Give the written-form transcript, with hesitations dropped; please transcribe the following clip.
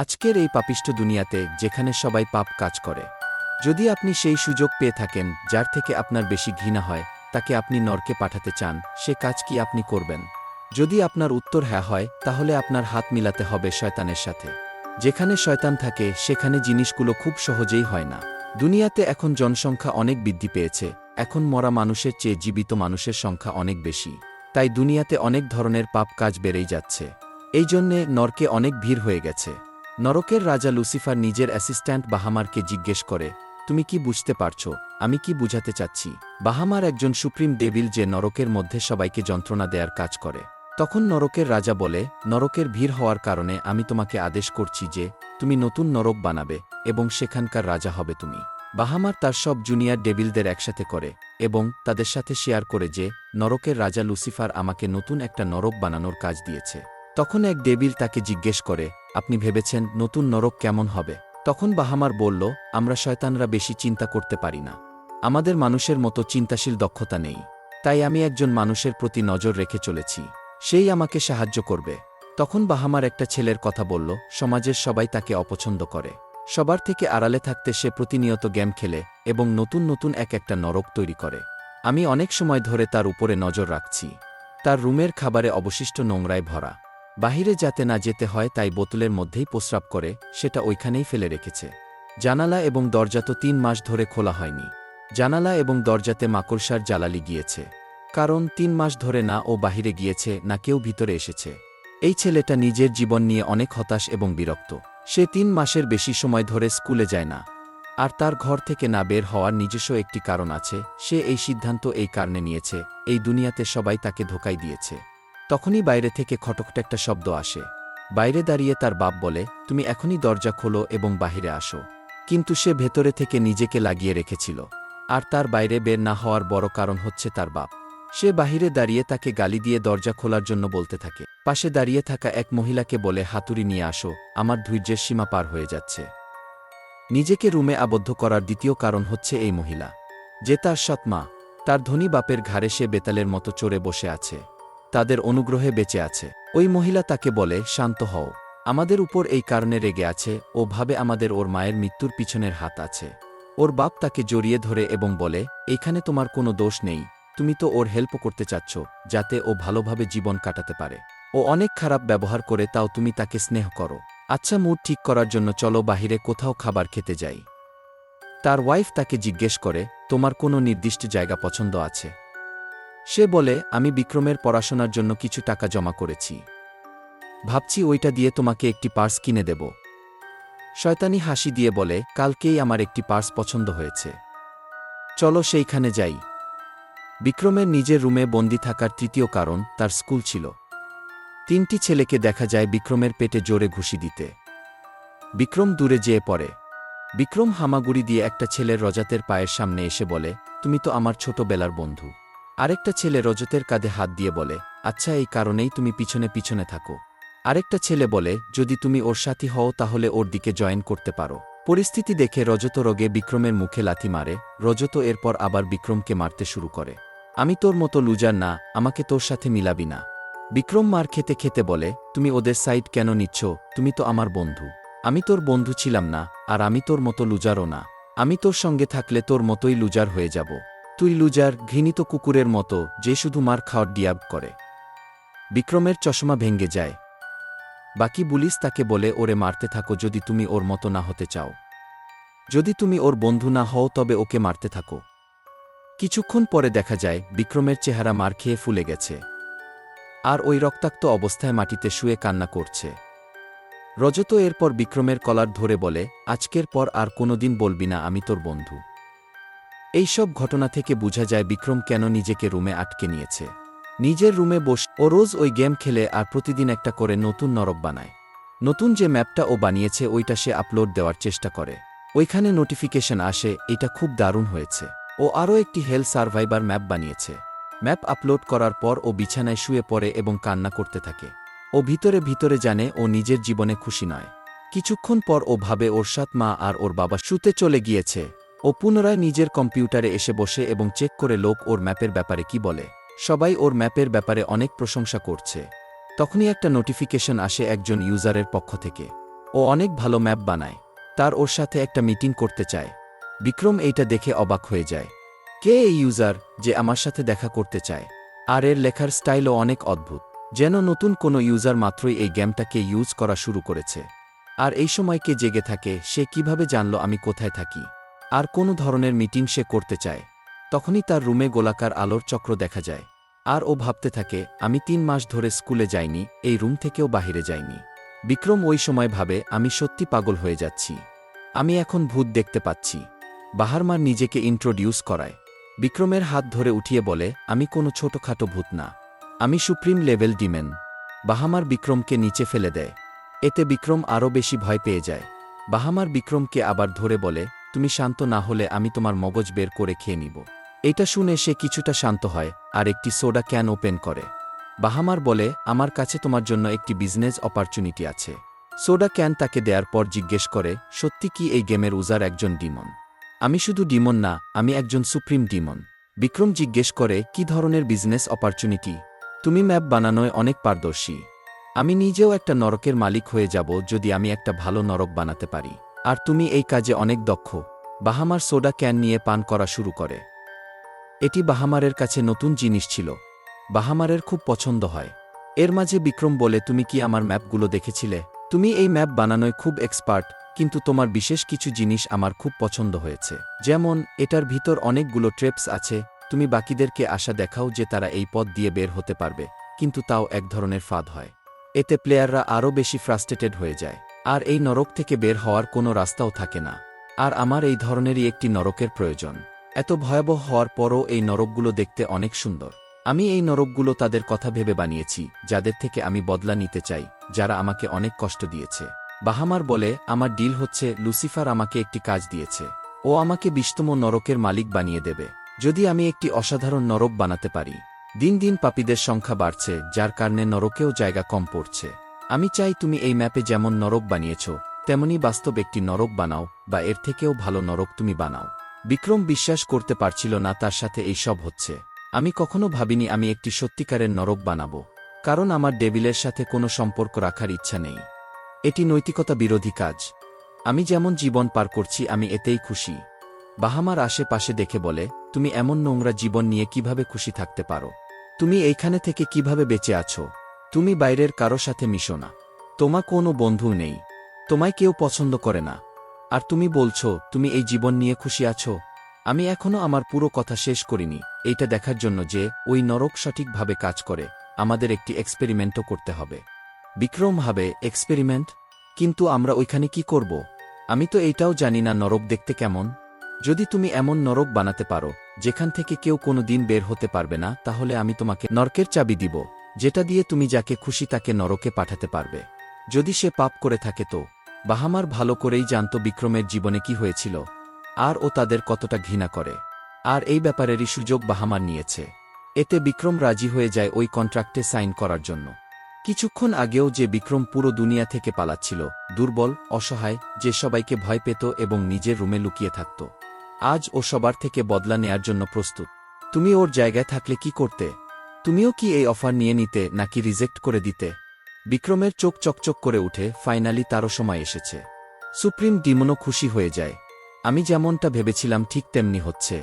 আজকের এই পাপিষ্ঠ দুনিয়াতে যেখানে সবাই পাপ কাজ করে, যদি আপনি সেই সুযোগ পেয়ে থাকেন যার থেকে আপনার বেশি ঘৃণা হয়, তাকে আপনি নরকে পাঠাতে চান, সে কাজ কি আপনি করবেন? যদি আপনার উত্তর হ্যাঁ হয়, তাহলে আপনার হাত মিলাতে হবে শয়তানের সাথে। যেখানে শয়তান থাকে সেখানে জিনিসগুলো খুব সহজেই হয় না। দুনিয়াতে এখন জনসংখ্যা অনেক বৃদ্ধি পেয়েছে, এখন মরা মানুষের চেয়ে জীবিত মানুষের সংখ্যা অনেক বেশি। তাই দুনিয়াতে অনেক ধরনের পাপ কাজ বেড়েই যাচ্ছে। এই জন্যে নরকে অনেক ভিড় হয়ে গেছে। নরকের রাজা লুসিফার নিজের অ্যাসিস্ট্যান্ট বাহামারকে জিজ্ঞেস করে, তুমি কি বুঝতে পারছো আমি কি বুঝাতে চাচ্ছি? বাহামার একজন সুপ্রিম ডেভিল যে নরকের মধ্যে সবাইকে যন্ত্রণা দেওয়ার কাজ করে। তখন নরকের রাজা বলে, নরকের ভিড় হওয়ার কারণে আমি তোমাকে আদেশ করছি যে তুমি নতুন নরক বানাবে এবং সেখানকার রাজা হবে তুমি। বাহামার তার সব জুনিয়র ডেভিলদের একসাথে করে এবং তাদের সাথে শেয়ার করে যে নরকের রাজা লুসিফার আমাকে নতুন একটা নরক বানানোর কাজ দিয়েছে। তখন এক ডেভিল তাকে জিজ্ঞেস করে, আপনি ভেবেছেন নতুন নরক কেমন হবে? তখন বাহামার বলল, আমরা শয়তানরা বেশি চিন্তা করতে পারি না, আমাদের মানুষের মতো চিন্তাশীল দক্ষতা নেই, তাই আমি একজন মানুষের প্রতি নজর রেখে চলেছি, সেই আমাকে সাহায্য করবে। তখন বাহামার একটা ছেলের কথা বলল, সমাজের সবাই তাকে অপছন্দ করে, সবার থেকে আড়ালে থাকতে সে প্রতিনিয়ত গেম খেলে এবং নতুন নতুন একটা নরক তৈরি করে। আমি অনেক সময় ধরে তার উপরে নজর রাখছি। তার রুমের খাবারে অবশিষ্ট নোংরায় ভরা, বাহিরে যাতে না যেতে হয় তাই বোতলের মধ্যেই প্রস্রাব করে সেটা ওইখানেই ফেলে রেখেছে। জানালা এবং দরজা তো 3 মাস ধরে খোলা হয়নি। জানালা এবং দরজাতে মাকড়সার জ্বালালি গিয়েছে, কারণ 3 মাস ধরে না ও বাহিরে গিয়েছে না কেউ ভিতরে এসেছে। এই ছেলেটা নিজের জীবন নিয়ে অনেক হতাশ এবং বিরক্ত। সে 3 মাসের বেশি সময় ধরে স্কুলে যায় না, আর তার ঘর থেকে না বের হওয়ার নিজস্ব একটি কারণ আছে। সে এই সিদ্ধান্ত এই কারণে নিয়েছে, এই দুনিয়াতে সবাই তাকে ধোঁকাই দিয়েছে। তখনই বাইরে থেকে খটখট একটা শব্দ আসে। বাইরে দাঁড়িয়ে তার বাপ বলে, তুমি এখনই দরজা খোলো এবং বাহিরে আসো। কিন্তু সে ভেতরে থেকে নিজেকে লাগিয়ে রেখেছিল, আর তার বাইরে বের না হওয়ার বড় কারণ হচ্ছে তার বাপ। সে বাহিরে দাঁড়িয়ে তাকে গালি দিয়ে দরজা খোলার জন্য বলতে থাকে। পাশে দাঁড়িয়ে থাকা এক মহিলাকে বলে, হাতুড়ি নিয়ে আসো, আমার ধৈর্যের সীমা পার হয়ে যাচ্ছে। নিজেকে রুমে আবদ্ধ করার দ্বিতীয় কারণ হচ্ছে এই মহিলা, যে তার সৎমা। তার ধনী বাপের ঘাড়ে সে বেতালের মতো চড়ে বসে আছে, তাদের অনুগ্রহে বেঁচে আছে। ওই মহিলা তাকে বলে, শান্ত হও, আমাদের উপর এই কারণে রেগে আছে, ও ভাবে আমাদের ওর মায়ের মৃত্যুর পিছনের হাত আছে। ওর বাপ তাকে জড়িয়ে ধরে এবং বলে, এইখানে তোমার কোনো দোষ নেই, তুমি তো ওর হেল্প করতে চাচ্ছ যাতে ও ভালোভাবে জীবন কাটাতে পারে। ও অনেক খারাপ ব্যবহার করে, তাও তুমি তাকে স্নেহ করো। আচ্ছা, মুড ঠিক করার জন্য চলো বাহিরে কোথাও খাবার খেতে যাই। তার ওয়াইফ তাকে জিজ্ঞেস করে, তোমার কোনো নির্দিষ্ট জায়গা পছন্দ আছে? সে বলে, আমি বিক্রমের পড়াশোনার জন্য কিছু টাকা জমা করেছি, ভাবছি ওইটা দিয়ে তোমাকে একটি পার্স কিনে দেব। শয়তানি হাসি দিয়ে বলে, কালকেই আমার একটি পার্স পছন্দ হয়েছে, চলো সেইখানে যাই। বিক্রমের নিজের রুমে বন্দি থাকার তৃতীয় কারণ তার স্কুল ছিল। 3টি ছেলেকে দেখা যায় বিক্রমের পেটে জোরে ঘুষি দিতে। বিক্রম দূরে যেয়ে পড়ে। বিক্রম হামাগুড়ি দিয়ে একটা ছেলের রজতের পায়ের সামনে এসে বলে, তুমি তো আমার ছোটবেলার বন্ধু। আরেকটা ছেলে রজতের কাঁধে হাত দিয়ে বলে, আচ্ছা, এই কারণেই তুমি পিছনে পিছনে থাকো। আরেকটা ছেলে বলে, যদি তুমি ওর সাথী হও তাহলে ওর দিকে জয়েন করতে পারো। পরিস্থিতি দেখে রজত রোগে বিক্রমের মুখে লাথি মারে। রজত এরপর আবার বিক্রমকে মারতে শুরু করে। আমি তোর মতো লুজার না, আমাকে তোর সাথে মিলাবি না। বিক্রম মার খেতে খেতে বলে, তুমি ওদের সাইড কেন নিচ্ছ? তুমি তো আমার বন্ধু। আমি তোর বন্ধু ছিলাম না, আর আমি তোর মতো লুজারও না। আমি তোর সঙ্গে থাকলে তোর মতোই লুজার হয়ে যাব। তুই লুজার, ঘৃণিত কুকুরের মতো যে শুধু মার খাওয়ার ডিয়াব করে। বিক্রমের চশমা ভেঙে যায়। বাকি পুলিশ তাকে বলে, ওরে মারতে থাকো যদি তুমি ওর মতো না হতে চাও। যদি তুমি ওর বন্ধু না হও তবে ওকে মারতে থাকো। কিছুক্ষণ পরে দেখা যায় বিক্রমের চেহারা মার খেয়ে ফুলে গেছে, আর ওই রক্তাক্ত অবস্থায় মাটিতে শুয়ে কান্না করছে। রজত এরপর বিক্রমের কলার ধরে বলে, আজকের পর আর কোনোদিন বলবি না আমি তোর বন্ধু। এই সব ঘটনা থেকে বোঝা যায় বিক্রম কেন নিজেকে রুমে আটকে নিয়েছে। নিজের রুমে বসে ও রোজ ওই গেম খেলে আর প্রতিদিন একটা করে নতুন নরক বানায়। নতুন যে ম্যাপটা ও বানিয়েছে ওইটা সে আপলোড দেওয়ার চেষ্টা করে। ওইখানে নোটিফিকেশন আসে, এটা খুব দারুণ হয়েছে। ও আরও একটি হেল সার্ভাইভার ম্যাপ বানিয়েছে। ম্যাপ আপলোড করার পর ও বিছানায় শুয়ে পড়ে এবং কান্না করতে থাকে। ও ভিতরে ভিতরে জানে ও নিজের জীবনে খুশি নয়। কিছুক্ষণ পর ও ভাবে ওর সাথ মা আর ওর বাবা শুতে চলে গিয়েছে। ও পুনরায় নিজের কম্পিউটারে এসে বসে এবং চেক করে লোক ওর ম্যাপের ব্যাপারে কি বলে। সবাই ওর ম্যাপের ব্যাপারে অনেক প্রশংসা করছে। তখনই একটা নোটিফিকেশন আসে একজন ইউজারের পক্ষ থেকে। ও অনেক ভালো ম্যাপ বানায়। তার ওর সাথে একটা মিটিং করতে চায়। বিক্রম এইটা দেখে অবাক হয়ে যায়। কে এই ইউজার যে আমার সাথে দেখা করতে চায়? আর এর লেখার স্টাইলও অনেক অদ্ভুত, যেন নতুন কোনো ইউজার মাত্রই এই গেমটাকে ইউজ করা শুরু করেছে। আর এই সময় কে জেগে থাকে? সে কিভাবে জানল আমি কোথায় থাকি? আর কোনো ধরনের মিটিং সে করতে চায়? তখনই তার রুমে গোলাকার আলোর চক্র দেখা যায়। আর ও ভাবতে থাকে, আমি ৩ মাস ধরে স্কুলে যাইনি, এই রুম থেকেও বাহিরে যাইনি। বিক্রম ওই সময় ভাবে, আমি সত্যি পাগল হয়ে যাচ্ছি। আমি এখন ভূত দেখতে পাচ্ছি। বাহারমার নিজেকে ইন্ট্রোডিউস করায়। বিক্রমের হাত ধরে উঠিয়ে বলে, আমি কোনো ছোটখাটো ভূত না, আমি সুপ্রিম লেভেল ডিমেন। বাহামার বিক্রমকে নিচে ফেলে দেয়। এতে বিক্রম আরও বেশি ভয় পেয়ে যায়। বাহামার বিক্রমকে আবার ধরে বলে, তুমি শান্ত না হলে আমি তোমার মগজ বের করে খেয়ে নিব। এটা শুনে সে কিছুটা শান্ত হয় আর একটি সোডা ক্যান ওপেন করে। বাহামার বলে, আমার কাছে তোমার জন্য একটি বিজনেস অপরচুনিটি আছে। সোডা ক্যান তাকে দেওয়ার পর জিজ্ঞেস করে, সত্যি কি এই গেমের উজার একজন ডিমন? আমি শুধু ডিমন না, আমি একজন সুপ্রিম ডিমন। বিক্রম জিজ্ঞেস করে, কি ধরনের বিজনেস অপরচুনিটি? তুমি ম্যাপ বানানোয় অনেক পারদর্শী। আমি নিজেও একটা নরকের মালিক হয়ে যাব যদি আমি একটা ভালো নরক বানাতে পারি। আর তুমি এই কাজে অনেক দক্ষ। বাহামার সোডা ক্যান নিয়ে পান করা শুরু করে। এটি বাহামারের কাছে নতুন জিনিস ছিল। বাহামারের খুব পছন্দ হয়। এর মাঝে বিক্রম বলে, তুমি কি আমার ম্যাপগুলো দেখেছিলে? তুমি এই ম্যাপ বানানোয় খুব এক্সপার্ট, কিন্তু তোমার বিশেষ কিছু জিনিস আমার খুব পছন্দ হয়েছে। যেমন, এটার ভিতর অনেকগুলো ট্রেপস আছে। তুমি বাকিদেরকে আশা দেখাও যে তারা এই পথ দিয়ে বের হতে পারবে, কিন্তু তাও এক ধরনের ফাঁদ হয়। এতে প্লেয়াররা আরও বেশি ফ্রাস্ট্রেটেড হয়ে যায়। আর এই নরক থেকে বের হওয়ার কোনো রাস্তাও থাকে না। আর আমার এই ধরনেরই একটি নরকের প্রয়োজন। এত ভয়াবহ হওয়ার পরও এই নরকগুলো দেখতে অনেক সুন্দর। আমি এই নরকগুলো তাদের কথা ভেবে বানিয়েছি, যাদের থেকে আমি বদলা নিতে চাই, যারা আমাকে অনেক কষ্ট দিয়েছে। বাহামার বলে, আমার ডিল হচ্ছে, লুসিফার আমাকে একটি কাজ দিয়েছে। ও আমাকে ২০তম নরকের মালিক বানিয়ে দেবে যদি আমি একটি অসাধারণ নরক বানাতে পারি। দিন দিন পাপীদের সংখ্যা বাড়ছে, যার কারণে নরকেও জায়গা কম পড়ছে। আমি চাই তুমি এই ম্যাপে যেমন নরক বানিয়েছ, তেমনি বাস্তব একটি নরক বানাও, বা এর থেকেও ভালো নরক তুমি বানাও। বিক্রম বিশ্বাস করতে পারছিল না তার সাথে এই সব হচ্ছে। আমি কখনো ভাবিনি আমি একটি সত্যিকারের নরক বানাবো, কারণ আমার ডেভিলের সাথে কোনো সম্পর্ক রাখার ইচ্ছা নেই। এটি নৈতিকতা বিরোধী কাজ। আমি যেমন জীবন পার করছি আমি এতেই খুশি। বাহামার আশেপাশে দেখে বলে, তুমি এমন নোংরা জীবন নিয়ে কিভাবে খুশি থাকতে পারো? তুমি এইখানে থেকে কিভাবে বেঁচে আছো? তুমি বাইরের কারো সাথে মিশো না, তোমার কোনো বন্ধু নেই, তোমায় কেউ পছন্দ করে না, আর তুমি বলছো তুমি এই জীবন নিয়ে খুশি আছো? আমি এখনো আমার পুরো কথা শেষ করিনি। এইটা দেখার জন্য যে ওই নরক সঠিকভাবে কাজ করে, আমাদের একটি এক্সপেরিমেন্টও করতে হবে। বিক্রম ভাবে, এক্সপেরিমেন্ট? কিন্তু আমরা ওইখানে কি করব? আমি তো এইটাও জানি না নরক দেখতে কেমন। যদি তুমি এমন নরক বানাতে পারো যেখান থেকে কেউ কোনো দিন বের হতে পারবে না, তাহলে আমি তোমাকে নরকের চাবি দিব, যেটা দিয়ে তুমি যাকে খুশি তাকে নরকে পাঠাতে পারবে, যদি সে পাপ করে থাকে তো। বাহামার ভালো করেই জানত বিক্রমের জীবনে কি হয়েছিল, আর ও তাদের কতটা ঘৃণা করে। আর এই ব্যাপারেরই সুযোগ বাহামার নিয়েছে। এতে বিক্রম রাজি হয়ে যায় ওই কন্ট্রাক্টে সাইন করার জন্য। কিছুক্ষণ আগেও যে বিক্রম পুরো দুনিয়া থেকে পালাচ্ছিল, দুর্বল, অসহায়, যে সবাইকে ভয় পেত এবং নিজের রুমে লুকিয়ে থাকত, আজ ও সবার থেকে বদলা নেয়ার জন্য প্রস্তুত। তুমি ওর জায়গায় থাকলে কি করতে? তুমিও কি এই অফার নিয়ে নিতে নাকি রিজেক্ট করে দিতে? বিক্রমের চোখ চকচক করে উঠে, ফাইনালি তারও সময় এসেছে। সুপ্রিম ডিমনও খুশি হয়ে যায়। আমি যেমনটা ভেবেছিলাম ঠিক তেমনি হচ্ছে।